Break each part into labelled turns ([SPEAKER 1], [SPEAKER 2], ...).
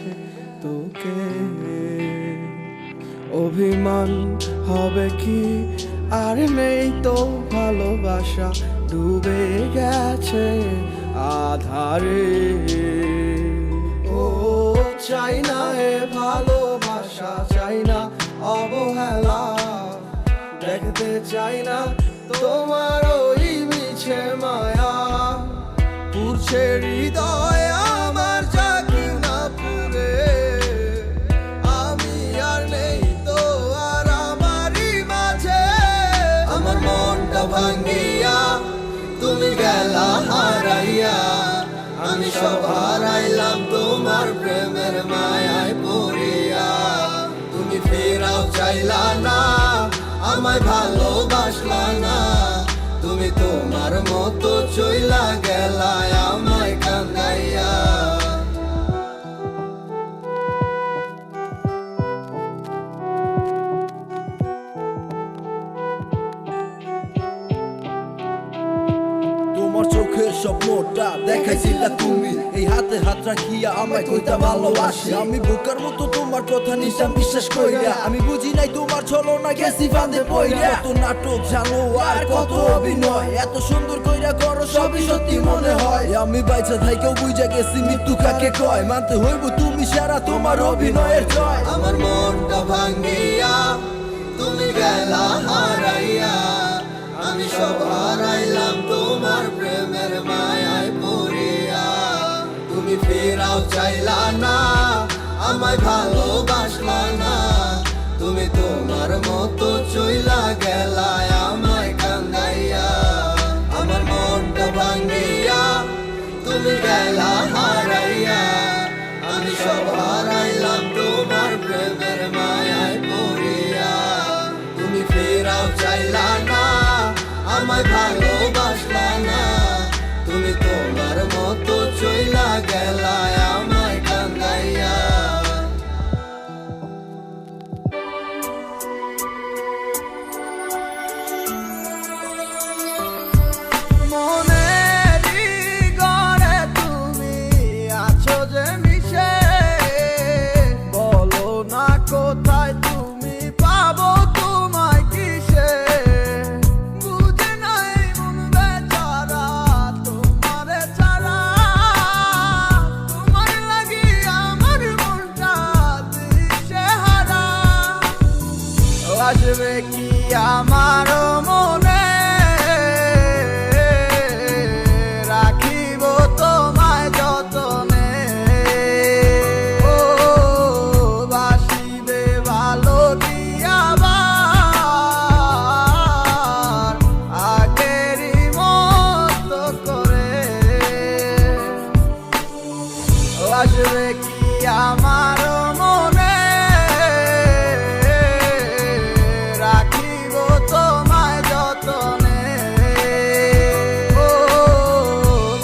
[SPEAKER 1] গেছে তোকে। অভিমান হবে কি, আর নেই তো ভালোবাসা, ডুবে গেছে আধারে। ও চাই না এ ভালোবাসা, চাই না অবহেলা, দেখতে চাই না তোমার ওই মিছে মায়া। পুরছে হৃদয় আমার, জাগি না পুরে, আমি আর নেই তো আর আমারই মাঝে। আমার মনটা ভাঙ্গিয়া তুমি গেলা হারাইয়া, আমি সব হারাইলাম তোমার প্রেমের মায়ায় পড়িয়া। তুমি ফেরাও চাইলা না, আমায় ভালোবাসলা না, তুমি তোমার মতো চইলা গেলা আমায় কান্দাইয়া।
[SPEAKER 2] তোমার চোখের স্বপ্নটা দেখাইছিলা তুমি, এই হাতে হাত রাখিয়া আমায় কইতা ভালোবাসি। আমি বোকার মতো তোমার কথা নিশাম বিশ্বাস কইরা, আমি বুঝি নাই তোমার ছলনা গেছি ফাঁদে পইরা। কত নাটক জানো আর কত অভিনয়, এত সুন্দর কইরা করো সবই সত্যি মনে হয়। আমি বাইচা থাইকেও বুঝা গেছি মৃত্যু কাকে কয়, মানতে হইব তুমি সারা তোমার অভিনয়ের জয়।
[SPEAKER 1] আমার মনটা ভাঙ্গিয়া তুমি গেলা হারাইয়া, আমি সব হারাইলাম তোমার প্রেমের মায়ায় পড়িয়া। তুমি ফেরাও চাইলা না, আমায় ভালোবাসলা না, তুমি তোমার মতো চইলা গেলা আমায় কান্দাইয়া। আমার মনটা ভাঙ্গিয়া তুমি গেলা হারাইয়া, আমি সব হারাইলাম তোমার প্রেমের মায়ায় পড়িয়া। তুমি ফেরাও চাইলা না, আমায় ভালোবাসলা না, তুমি তোমার মতো চইলা গেলা আমায় কান্দাইয়া। মনেরই ঘরে তুমি আছো যে মিশে, বলো না কোথায় তুমি পাবো তোমায় কিসে। বুঝে নাই মন বেচারা তোমারে ছাড়া, তোমার লাগি আমার মনটা দিশেহারা। আসবে কি আমার মনে, রাখিব তোমায় যতনে। ও বাসিবে ভালো কি আবার, আগেরই মতো করে। আসবে কি আমার মনে, রাখিব তোমায় যতনে। ও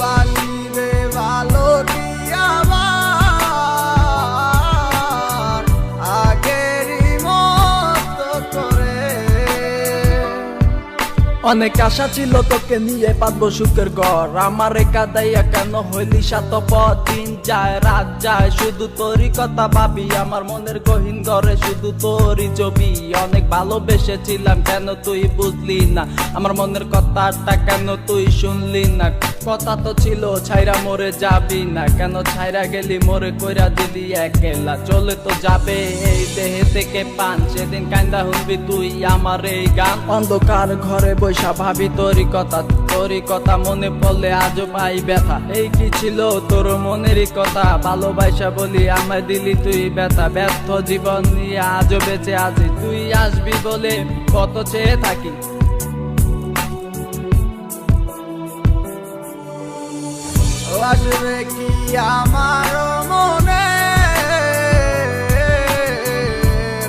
[SPEAKER 1] বাসিবে ভালো কি আবার, আগেরই মতো করে।
[SPEAKER 3] অনেক আশা ছিল তোকে নিয়ে পাতবো সুখের ঘর, আমার কাদাইয়া কেন হইলি স্বার্থপর। দিন যায় রাত যায় শুধু তোরই কথা ভাবি, আমার মনের গহীন ঘরে শুধু তোরই ছবি। অনেক ভালোবেসেছিলাম কেন তুই বুঝলি না, আমার মনের কথাটা কেন তুই শুনলি না। কথা তো ছিল ছাইরা মরে যাবি না, কেন ছাইরা গেলি মোরে কইরা দিলি একলা। চলে তো যাবে এই দেহে থেকে পান, সেদিন কান্দা শুনবি তুই আমার এই গান। অন্ধকার ঘরে বৈশা ভাবি তোরই কথা মনে পড়লে আজও পাই ব্যথা। এই কি ছিল তোর মনেরই কথা, ভালোবাসা বলি আমায় দিলি তুই ব্যথা। ব্যর্থ জীবন নিয়ে আজও বেঁচে আছি, তুই আসবি বলে কত চেয়ে থাকি।
[SPEAKER 1] আসবে কি আমার মনে,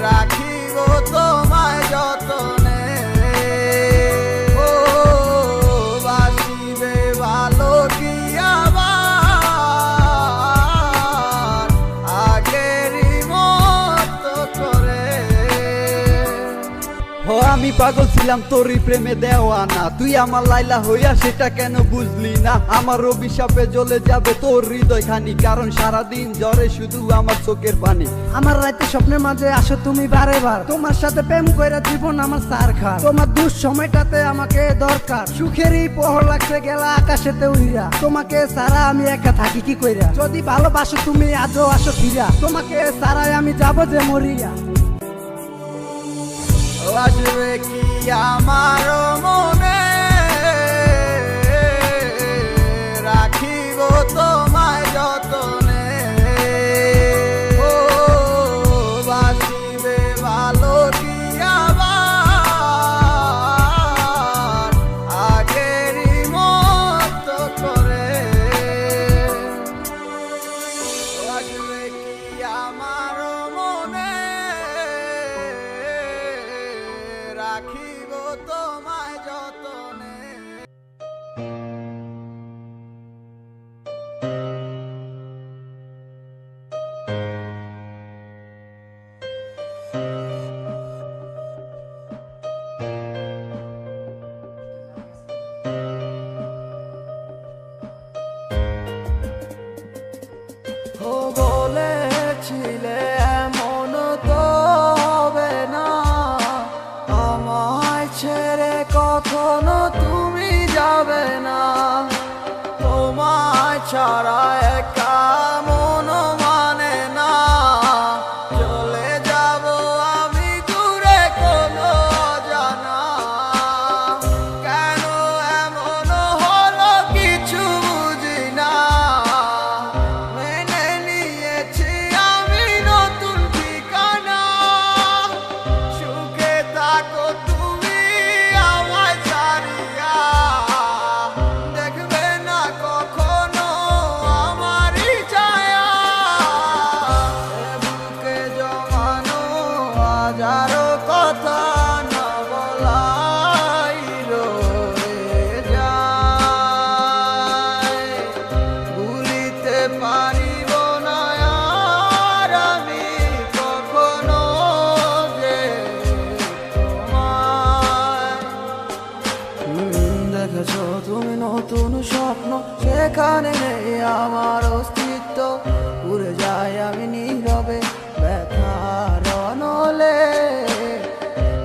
[SPEAKER 1] রাখিব তোমায় যতনে। ও বাসিবে ভালো কি আবার, আগেরই মতো করে।
[SPEAKER 3] ও আমি পাগল ছিলাম তোরই প্রেমে দেওয়ানা, তুই আমার লাইলা হইয়া সেটা কেন বুঝলি না? আমার অভিশাপে জ্বলে যাবে তোর হৃদয় খানি, কারণ সারাদিন জ্বরে শুধু আমার চোখের পানি।
[SPEAKER 4] আমার রাতে স্বপ্নের মাঝে আসো তুমি বারে বার, তোমার সাথে প্রেম কইরা জীবন আমার সার খা। তোমার দুঃসময়টাতে আমাকে দরকার, সুখেরই পহর লাগছে গেলা আকাশেতে উইরা। তোমাকে সারা আমি একা থাকি কি কইরা, যদি ভালোবাসো তুমি আজও আসো ফিরা, তোমাকে সারাই আমি যাবো যে মরিয়া।
[SPEAKER 1] আসবে কি আমার মনে, রাখিব তোমায় যতনে। ও বাসিবে ভালো কি আবার আগেরই মতো করে। আসবে কি আমার মনে, রাখিব তোমায় যতনে।
[SPEAKER 3] ও বলেছিলে এমন তো হবে না, আমায় ছেড়ে কখনো তুমি যাবে না। তোমায় ছাড়া একা মন মানে না, চলে যাব আমি দূরে কোনো অজানা। কেন এমন হলো কিছু বুঝি না, মেনে নিয়েছি আমি নতুন ঠিকানা। সুখে থাকো তুমি আমায় ছাড়িয়া, দেখবে না কখনো আমারই ছায়া। এ বুকে জমানো হাজারো কথা না বলাই রয়ে যায়, ভুলিতে পারিব না আর আমি কখনো যে তোমায়। দেখেছো তুমি নতুন স্বপ্ন, সেখানে নেই আমার অস্তিত্ব। উড়ে যাই আমি নীরবে ব্যথার অনলে,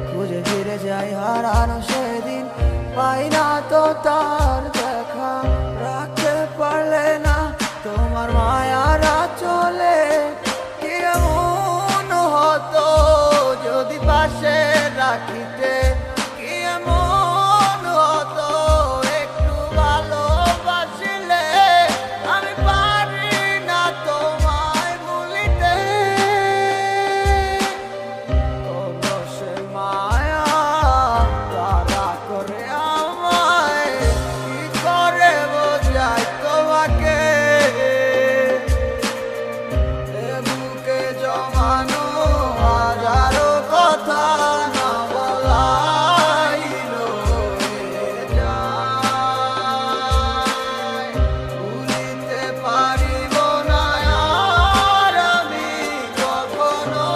[SPEAKER 3] খুঁজে ফিরে যাই হারানো সেদিন, পাই না তো তার দেখা। রাখতে পারলে না তোমার মায়ারা চলে, কি এমন হতো যদি পাশে রাখিতে, কি এমন হতো একটু ভালোবাসিলে। আমি পারি না তোমায় ভুলিতে, অবশ্য মায়া তারা করে আমায়, কি করে বোঝাই তোমাকে। এ বুকে জমানো হাজারো কথা না বলাই রয়ে যায়, ভুলিতে পারিব না আর আমি কখনো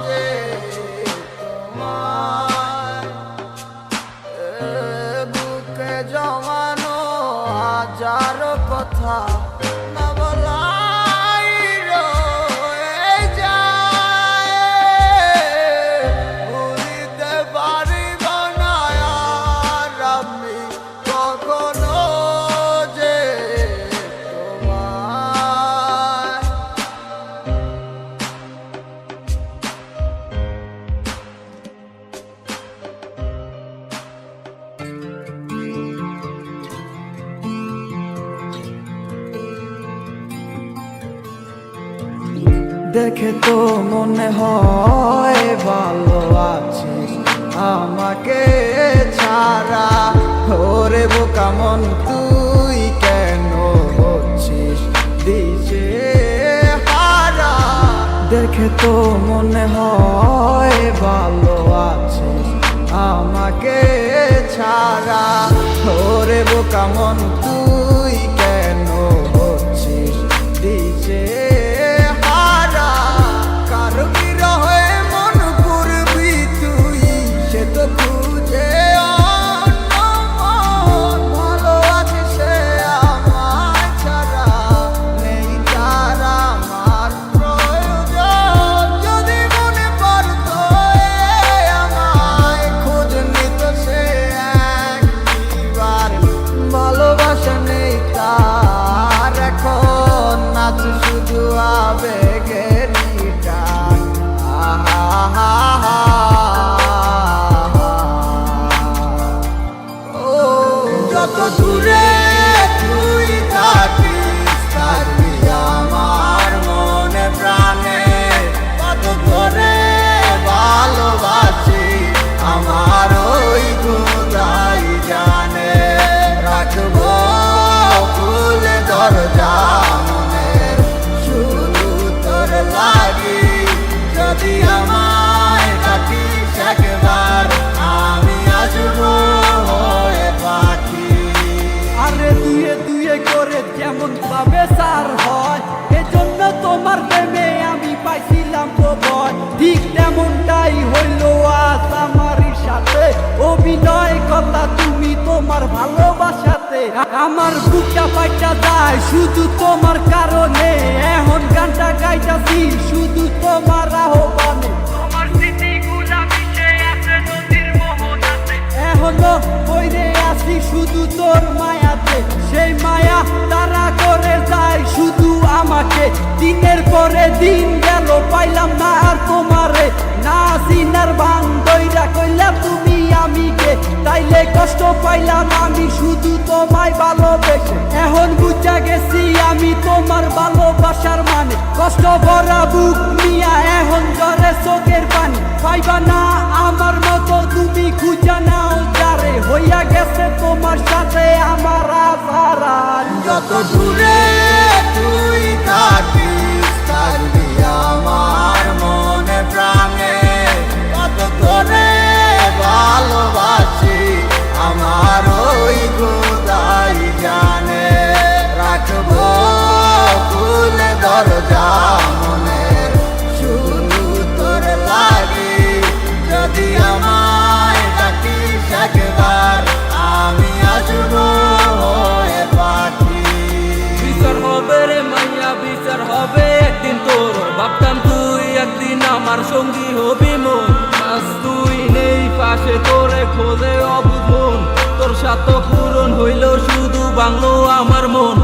[SPEAKER 3] যে তোমায়। এ বুকে জমানো হাজারো কথা না বলাই রয়ে যায়, ভুলিতে পারিব না আর আমি কখনো যে তোমায়। দেখে তো মনে হয় ভালো আছিস আমাকে ছাড়া, ওরে বোকা মন তুই কেন হচ্ছিস দিশে হারা। দেখে তো মনে হয় ভালো আছিস আমাকে ছাড়া, ওরে বোকা মন তুই কেন হচ্ছিস দিশে হারা। কার বিরহে মন করবি তুই, সে তো
[SPEAKER 1] আমায় ডাকিস একবার আমি আসবো হয়ে পাখি।
[SPEAKER 3] আরে দুয়ে দুয়ে করে যেমন ভাবে সার হয়, এজন্য তোমার প্রেমে আমি পাইছিলাম তো ভয়। ঠিক তেমনটাই হইল আজ আমারই সাথে, অভিনয় করলা তুমি তোমার ভালোবাসাতে। আমার বুকটা ফাইটা যায় শুধু তোমার কারণে, এখন গানটা গাইতাছি শুধু তোমার আহ্বানে। তোমার স্মৃতিগুলা মিশে আছে নদীর মোহনাতে, এখনো বইরে আছি শুধু তোর মায়াতে। সেই মায়া তারা করে যায় শুধু আমাকে, দিনের পরে দিন গেল পাইলাম না আর তোমারে। না সিনার ভাঙ দইরা কইলা তুমি আমিকে, তাইলে কষ্ট পাইলাম আমি শুধু তোমায় ভালোবেসে। এখন বুঝা গেছি আমি তোমার ভালোবাসার মানে, কষ্ট ভরা বুক নিয়া এখন জ্বরে চোখের পানি। পাইবা না আমার মতো তুমি খুঁজা নাও যারে, হইয়া গেছে তোমার সাথে আমার আসার।
[SPEAKER 1] যত দূরে তুই থাকিস থাকবি আমার মনে প্রাণে, কত করে ভালোবাসি আমার ওই খোদাই জানে। রাখবো খুলে দরজা মনের শুধু তোর লাগি, যদি আমায় ডাকিস একবার আমি আসবো হয়ে পাখি।
[SPEAKER 3] বিচার হবে রে মাইয়া বিচার হবে একদিন তোর, ভাবতাম তুই একদিন আমার সঙ্গী হবি মন। আজ তুই নেই পাশে তোরে খোঁজে অবুঝ মন, তোর সাথ পূরণ হইল শুধু বাংলো আমার মন।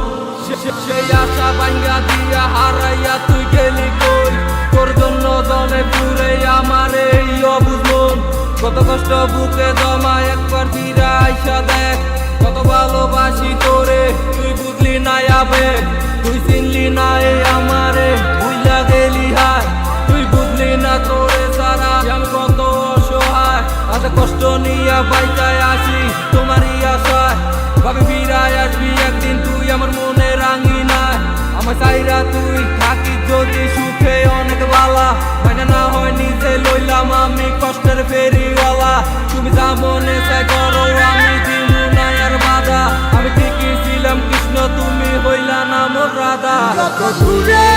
[SPEAKER 3] সেই আশা ভাঙ্গা দিয়া হারাইয়া তুই গেলি কই, তোর জন্য জলে পুরে আমার এই অবুঝ মন। কত কষ্ট বুকে জমা একবার ফিরা আইসা দেখ, কত ভালোবাসি তোরে তুই বুঝলি না আবেগ। তুই চিনলি না এ আমারে ভুইলা গেলি হায়, তুই বুঝলি না তোরে সারা আমি কত অসহায়। আজ কষ্ট নিয়া বাইচায় আসি তোমারই আশায়, ভাবে ফিরায় আসবি একদিন তুই আমার মনে রাঙি নাই। আমার চাইরা তুই থাকি যদি সুখে অনেক বালা, মানে না হয় নিজে লইলাম আমি কষ্টের ফেরিওয়ালা। তুমি যা মনে চাই করো আমি দিব না আর বাধা, আমি ঠিকই ছিলাম কৃষ্ণ তুমি হইলা না মোর রাধা।
[SPEAKER 1] যত দূরে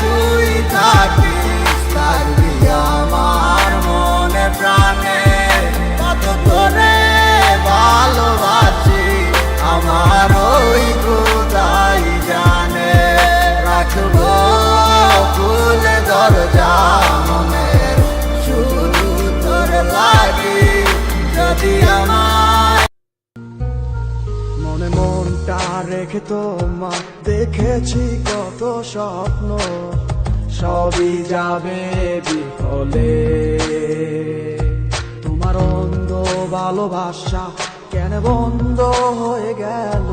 [SPEAKER 1] তুই থাকিস থাকবি আমার মনে প্রাণে, কত করে ভালোবাসি আমার ওই খোদাই জানে। রাখবো খুলে দরজা মনের শুধু তোর লাগি, যদি আমায়
[SPEAKER 2] মনে মনটা রেখে তোমার দেখেছি কত স্বপ্ন, সবই যাবে বিফলে। তোমার অন্ধ ভালোবাসা কেন বন্ধ হয়ে গেল,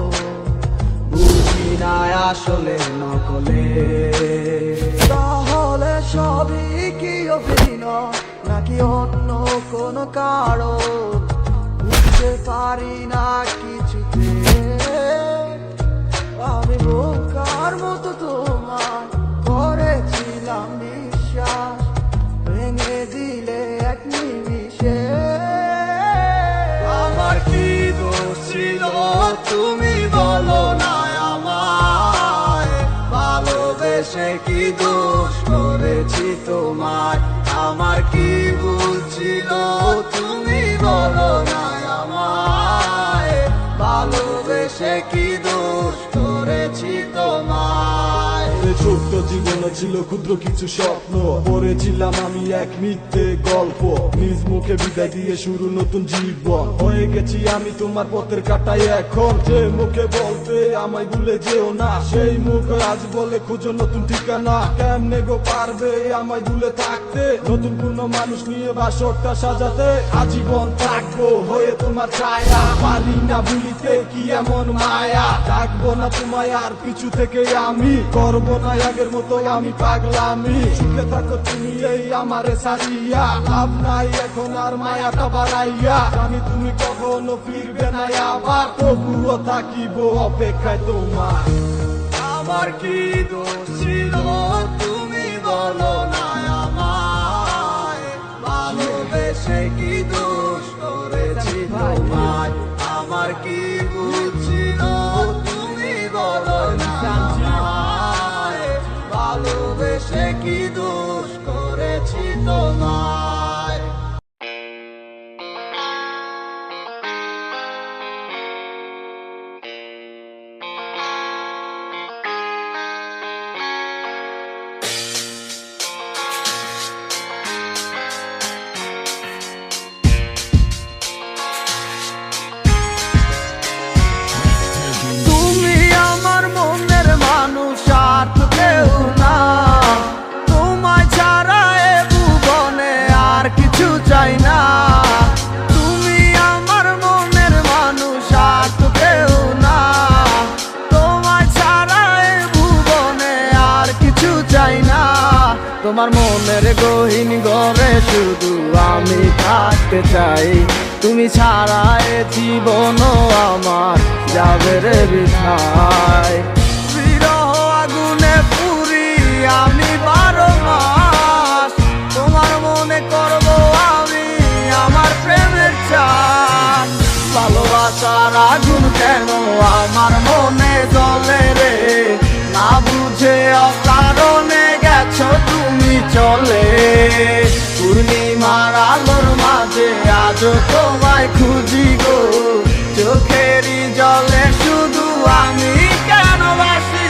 [SPEAKER 2] বুঝি না আসলে নকলে। তাহলে সবই কি অভিনয় নাকি অন্য কোনো কারণ, বুঝতে পারি না কিছুতে। আমি বোকার মতো তোমার করেছিলাম বিশ্বাস, ভেঙে দিলে এক নিমিষে।
[SPEAKER 1] আমার কি দোষ ছিল তুমি বলো না আমায়, ভালোবেসে কি দোষ করেছি তোমায়। আমার কি ভুল ছিল তুমি বলো না আমায়, ভালোবেসে কি দোষ করেছি তোমায়।
[SPEAKER 2] ছোট্ট জীবনে ছিল ক্ষুদ্র কিছু স্বপ্ন, পড়েছিলাম আমি এক মিথ্যে গল্প। নিজ মুখে বিদায় দিয়ে শুরু নতুন জীবন, হয়ে গেছি আমি তোমার পথের কাটাই এখন। যে মুখে বলতে আমায় ভুলে যেও না, সেই মুখ আজ বলে খুঁজো নতুন ঠিকানা। কেমনে গো পারবে আমায় ভুলে থাকতে, নতুন কোন মানুষ নিয়ে বাসরটা সাজাতে। আজীবন থাকবো হয়ে তোমার ছায়া, পারি না ভুলিতে কি এমন মায়া। ডাকবো না তোমায় আর পিছু থেকে আমি, করবো না আগের মতো আমি পাগলামি। সুখে থাকো তুমি এই আমারে সারিয়া, লাভ নাই এখন আর মায়াটা বাড়াইয়া। জানি তুমি কখনো ফিরবে না আবার, তবুও থাকিব অপেক্ষায় তোমার।
[SPEAKER 1] আমার কি দোষ ছিল তুমি বলো না আমায়, কি দোষ করেছি তোমায়।
[SPEAKER 3] তুমি আমার মনের মানুষ আর তো কেউ না, তোমায় ছাড়া এ ভুবনে আর কিছু চাই না। তুমি আমার মনের মানুষ আর তো কেউ না, তোমায় ছাড়া এ ভুবনে আর কিছু চাই না। তোমার মনের গহীন ঘরে শুধু আমি থাকতে চাই, তুমি ছাড়া এ জীবন আমার যাবে রে বৃথায়। বিরহ আগুনে পুরি আমি 12 মাস, তোমার মনে করব আমি আমার প্রেমের চান। ভালোবাসার আগুন কেন আমার মনে জ্বলে রে, না বুঝে অকারণে গেছো তুমি চলে। পূর্ণিমার আলোর মাঝে আজও তোমায় খুঁজি গো, চোখেরই জলে শুধু আমি কেন বাসি।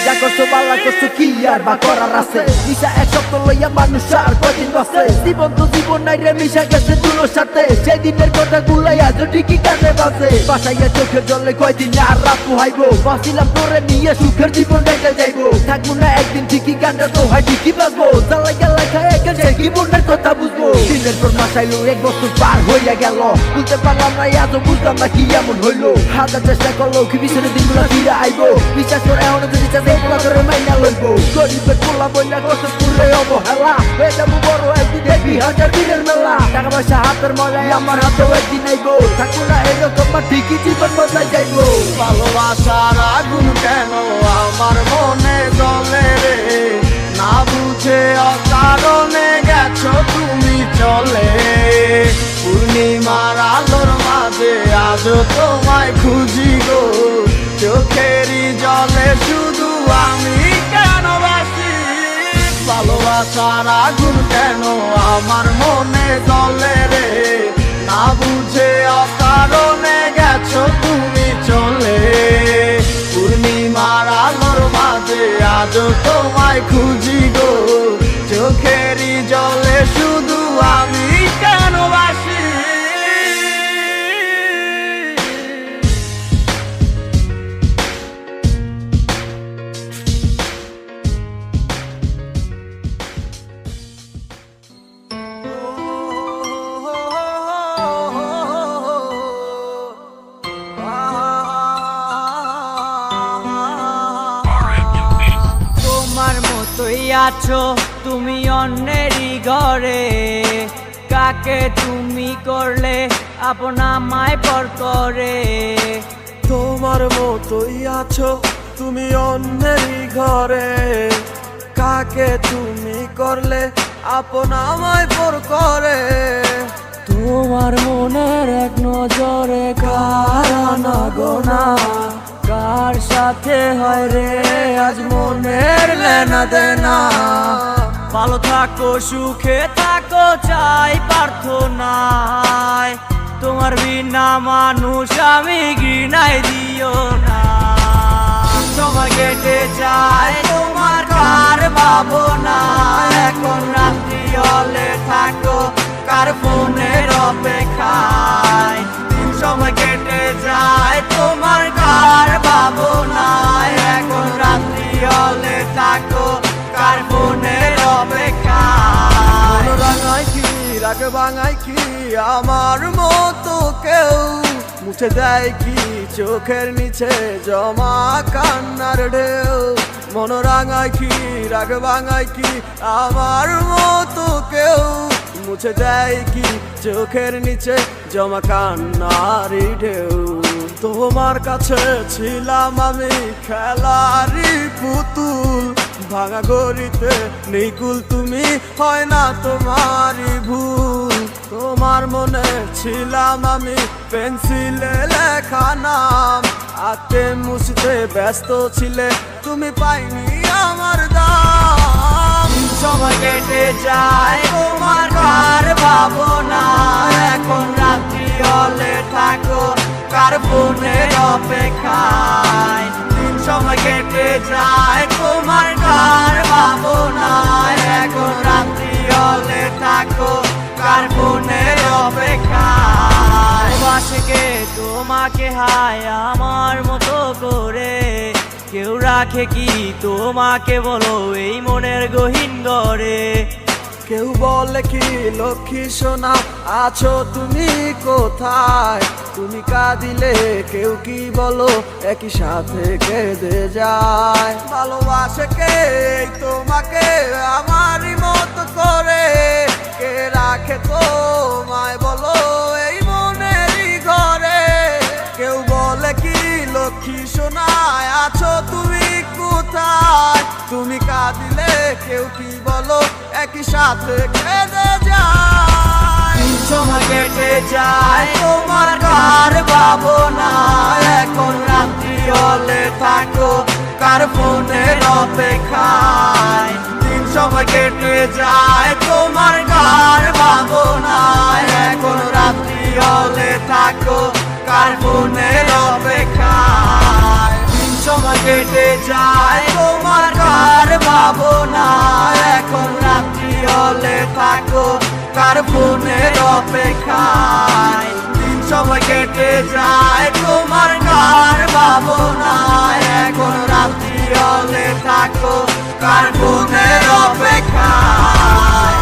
[SPEAKER 2] যা করছো পাল্লা করছো কি আর বা করার আছে, নিশা এক সপ্তাহ লইয়া মানুষ আর কদিন বাসে। জীবন তো জীবন নাই রে, মিশা গেছে দুলোর সাথে, সেই দিনের কথা গুলাই আজও ঠিকই কানে বাসে। বাসাইয়া চোখের জলে কয়দিন আর রাত পোহাইবো, বাঁচিলাম তোরে নিয়ে সুখের জীবন রেখে যাইবো। থাকবো না একদিন ঠিকই গানটা তো হয় ঠিকই বাজবো, জ্বালাই জ্বালাই খায় একে কি মনের কথা বুঝবো। দিনের পর মাসাইলো 1 বছর পার হইয়া গেল, বুঝতে পারলাম না আজও বুঝলাম না কি এমন হইলো। হাজার চেষ্টা করলো কি পিছনে দিনগুলো ফিরে আইবো, বিশ্বাস করে এমন যদি চাই করে মাইনা লইবো। গরিবের পোলা বইলা কষ্ট পুরে অবহেলা, হয়ে যাবো বড় একদিন 2000 দিনের মেলা। টাকা পয়সা হাতের মজায় আমার হাতেও একদিন আইবো, থাকবো না এরকম ঠিকই জীবন বদলাই যাইবো।
[SPEAKER 3] ভালোবাসার আগুন কেন আমার মনে জ্বলে রে, না বুঝে অকারণে গেছো তুমি চলে। পূর্ণিমার আলোর মাঝে আজও তোমায় খুঁজি গো, চোখেরই জলে শুধু আমি কেন বাসি। ভালোবাসার আগুন কেন আমার মনে জ্বলে রে, না বুঝে অকারণে গেছো তুমি চলে। পূর্ণিমার আলোর মাঝে আজও তোমায় খুঁজি গো, চোখেরই জলে শুধু আমি কেন বাসি। তোমার মতোই আছো তুমি অন্যেরই ঘরে, কাকে তুমি করলে আপন আমায় পর করে।
[SPEAKER 1] তোমার মতোই আছো তুমি অন্যেরই ঘরে, কাকে তুমি করলে আপন আমায় পর করে।
[SPEAKER 3] তোমার মনের এক নজরে কার না গোনা, কার সাথে হয় রে আজ মনের লেনা দেনা। ভালো থাকো সুখে থাকো চাই প্রার্থনায়, তোমার বিনা মানুষ আমি ঘৃণায় দিও না। সময় কেটে যায় তোমার কার ভাবনা, এখন রাত্রি হলে থাকো কার ফোনের অপেক্ষায়। সময় কেটে যায় তোমার কার ভাবনা, এখন রাত্রি হলে থাকো কার ফোনের অপেক্ষায়।
[SPEAKER 1] রাঙায় কি রাগ ভাঙায় কি আমার মতো কেউ, মুছে দেয় কি চোখের নিচে জমা কান্নার ঢেউ। মন রাঙায় কি রাগ ভাঙায় কি আমার মতো কেউ, মুছে দেয় কি চোখের নিচে জমা কান্নারি ঢেউ। তোমার কাছে ছিলাম আমি খেলারি পুতুল, ভাঙা গড়িতে নিকুল তুমি হয় না তোমারই ভুল। তোমার মনে ছিলাম আমি পেন্সিলে লেখা নাম, আঁকতে মুছতে ব্যস্ত ছিলে তুমি পাইনি আমার দাম। অপেক্ষায় দিন সময় কেটে যায় তোমার কার ভাবনায় এখন রাত্রি হলে থাকো কার ফোনের অপেক্ষায়
[SPEAKER 5] বাসকে তোমাকে হায় আমার মতো করে কেউ রাখে কি তোমাকে বলো এই মনের গহীন ঘরে
[SPEAKER 1] কেউ বলে কি লক্ষ্মী সোনা আছো তুমি কোথায় তুমি কাঁদিলে কেউ কি বলো একই সাথে কেঁদে যায় ভালোবাসে কে তোমাকে আমারই মতো করে কে রাখে তোমায় বলো এই মনেরই ঘরে কেউ বলে কি লক্ষ্মী সোনায় আছো তুমি কোথায় তুমি কাঁদিলে কেউ কি বলো একই সাথে কেঁদে যায়
[SPEAKER 5] সময় কেটে যায় তোমার কার ভাবনা এখন রাত্রি হলে থাকো কার ফোনের অপেক্ষায়
[SPEAKER 1] দিন সময় কেটে যায় তোমার কার ভাবনা এখন রাত্রি হলে থাকো কার ফোনের অপেক্ষায় দিন সময় কেটে যায় তোমার কার ভাবনা এখন রাত্রি হলে থাকো কার ফোনের অপেক্ষায় দিন সময় কেটে যায় তোমার কার ভাবনা এখন রাত্রি হলে থাকো কার ফোনের অপেক্ষায়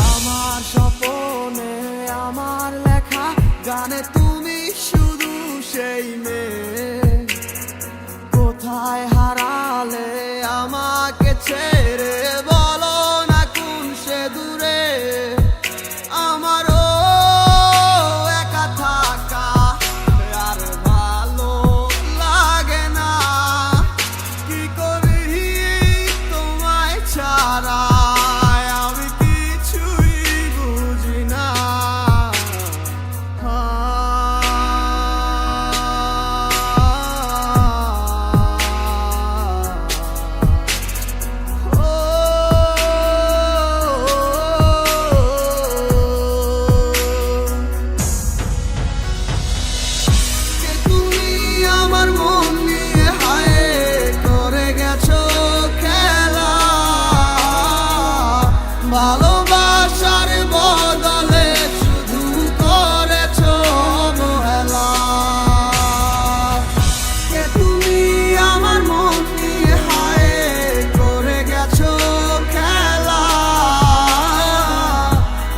[SPEAKER 1] আমার স্বপ্নে আমার লেখা গানে তুমি শুধু সেই মেয়ে কোথায় হারালে আমাকে ছেড়ে বলো না কোন সে দূরে আমারও একা থাকা আর ভালো লাগে না কি করি তোমায় ছাড়া আমি কিছুই বুঝি না কে তুমি আমার মন নিয়ে হায় করে গেছো খেলা ভালোবাসার বদলে শুধু করেছো অবহেলা কে তুমি আমার মন নিয়ে হায় করে গেছো খেলা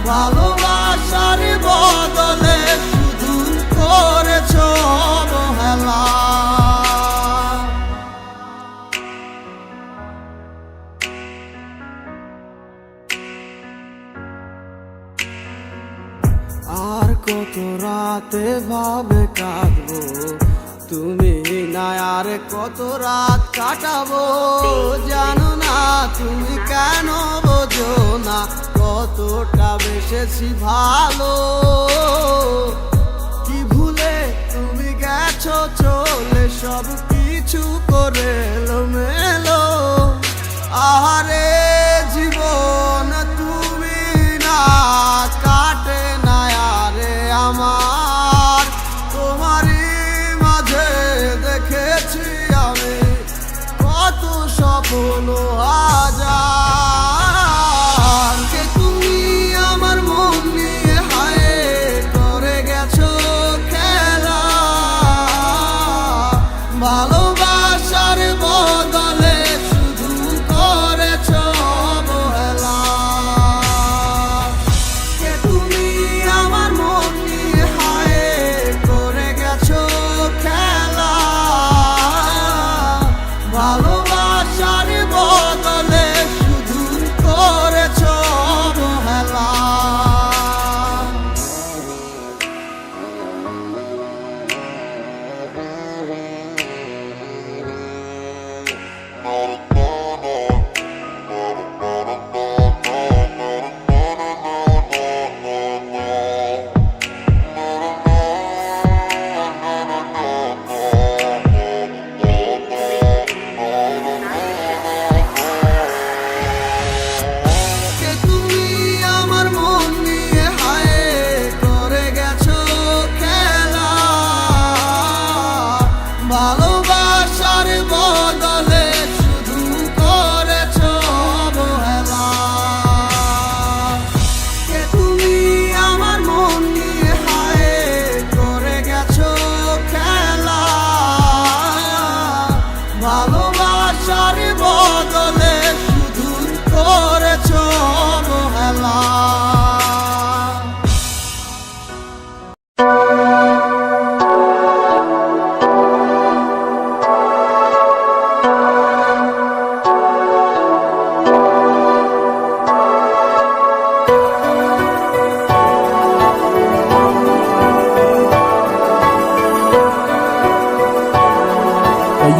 [SPEAKER 1] ভালোবাসার বদলে শুধু করেছো অবহেলা আর কত রাতে ভাবে কাঁদবো তুমি না আর কত রাত কাটাবো জানো না তুমি কেন বোঝো না কতটা বেসেছি ভালো কি ভুলে তুমি গেছো চলে সব কিছু করে এলোমেলো আহারে জীবন তুমি না কাটে না আরে আমার তোমারই মাঝে দেখেছি আমি কত সফল হাজার কে তুমি আমার মন নিয়ে হায় করে গেছো খেলা ভালো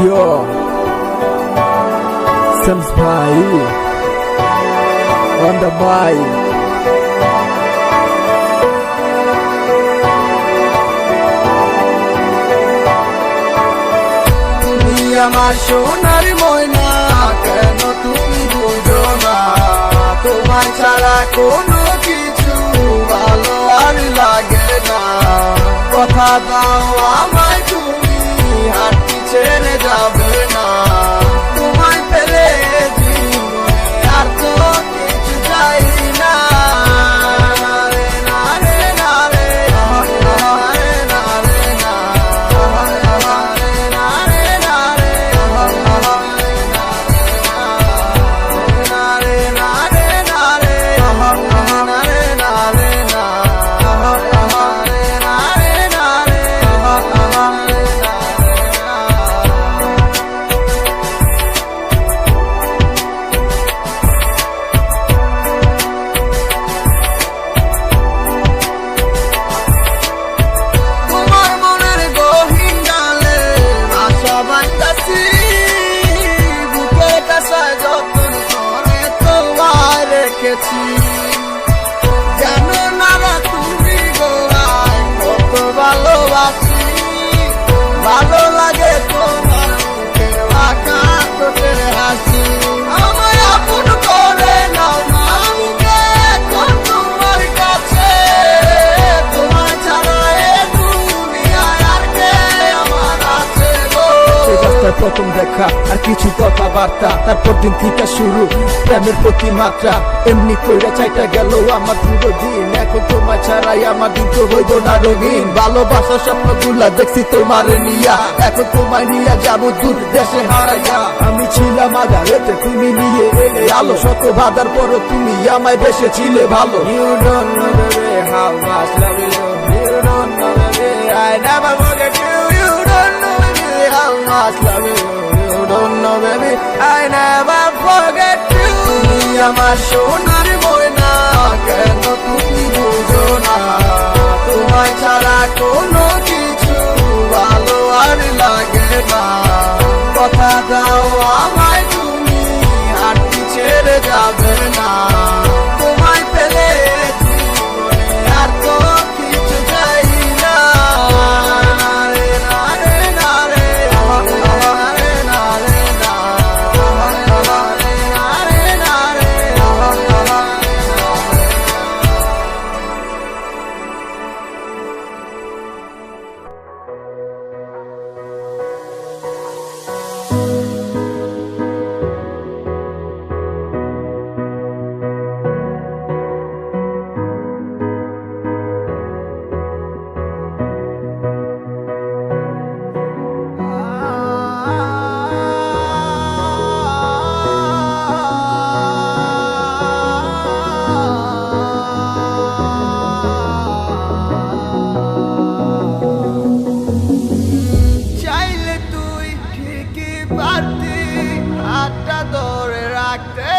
[SPEAKER 2] Yo, Sams bhai on the mic.
[SPEAKER 1] তুমি আমার সোনার ময়না, কেন তুমি বুঝো না? তোমায় ছাড়া কোনো কিছু ভালো আর লাগে না। কথা দাও আমায় তুমি হাঁটতে ছেড়ে যাবে না। তোমায় পেলে জীবনে আর তো কিছু চাই না। রে না রে না রে না রে না রে না রে না রে না রে না রে না রে না রে তোমার মনের গহীন ডালে আশা বাঁধতাছি, বুকের কাছে যতন করে তোমায় রেখেছি। জানো না রা তুমি গোড়ায় কত ভালোবাসি, ভালো লাগে তোমার মুখের আঁকা তোদের হাসি। আমায় আপন করে নাও না, বুকে এখন তোমার কাছে। তোমার ছাড়া এ দুনিয়ায় আর কে আমার আছে গো?
[SPEAKER 2] সেই রাস্তায় প্রথম দেখা আর কিছু কথাবার্তা, তারপর দিন থেকে শুরু প্রেমের প্রতি মাত্রা। এমনি কইরা চাইটা গেল আমার পুরো দিন, এখন তোমার ছাড়াই আমার দিন তো হইব না রঙিন। ভালোবাসার স্বপ্নগুলা দেখছি তোমার নিয়া, এখন তোমায় নিয়ে যাবো দূর দেশে হারাইয়া। আমি ছিলাম আগারেতে, তুমি নিয়ে এলে আলো, শত বাধার পরও তুমি আমায় বেসেছিলে ভালো। You don't know baby how much love you, you don't know baby I never forget you, you don't know baby how much love you, you don't know baby I never forget you.
[SPEAKER 1] তুমি আমার সোনার ময়না, কেন তুমি বুঝো না? তোমায় ছাড়া কোনো কিছু ভালো আর লাগে না। কথা দাও আমায় তুমি হাঁটতে ছেড়ে যাবে না। তোমায় পেলে জীবনে আর তো কিছু চাই না। রে না রে না রে না রে না রে না রে না রে। চাইলে তুই ঠিকই পারতি হাতটা ধরে রাখতে।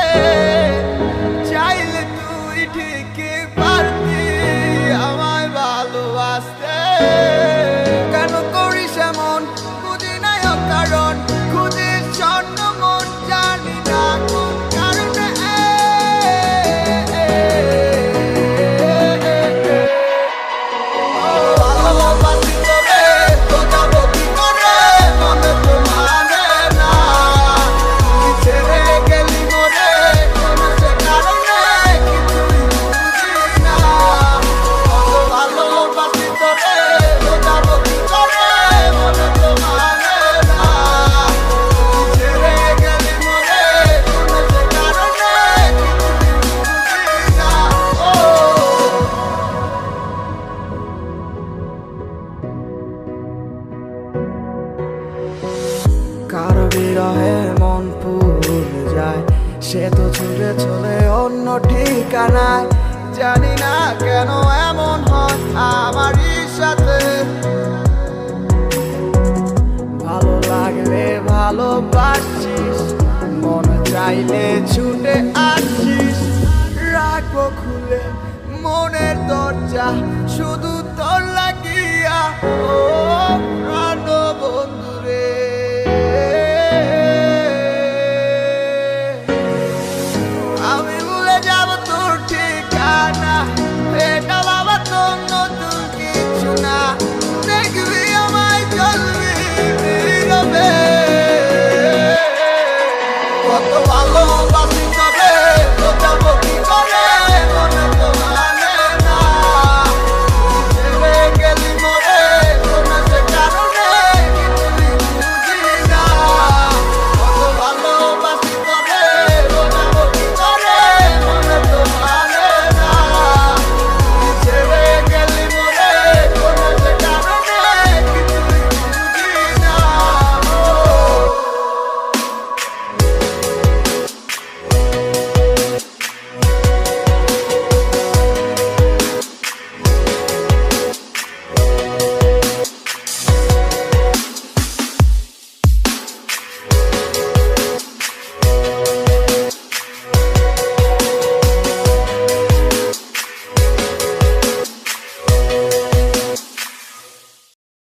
[SPEAKER 1] চাইলে তুই ঠিকই পারতি আমায় ভালোবাসতে। কেন করিস এমন বুঝি নাই কারণ, খুঁজিস স্বর্ণ মন জানি না কোন কারণে। ভালোবাসি তোরে তো যাবো কি করে, মনে তো মানে না। তুই ছেড়ে গেলি মোরে কোনো সে কারণে, কিছুই বুঝিস না। ভালোবাসি তোরে তো যাবো কি করে, মনে তো মানে না। তুই ছেড়ে গেলি মোরে কোনো সে কারণে, কিছুই বুঝিস না।
[SPEAKER 4] কারো বিরহে মন পুড়ে যায়, সে তো ছুটে চলে অন্য ঠিকানায়।
[SPEAKER 1] জানি না কেন এমন হয় আমারই সাথে।
[SPEAKER 4] ভালো লাগলে ভালোবাসিস, মন চাইলে ছুটে আসিস।
[SPEAKER 1] রাখবো খুলে মনের দরজা শুধু তোর লাগিয়া। ও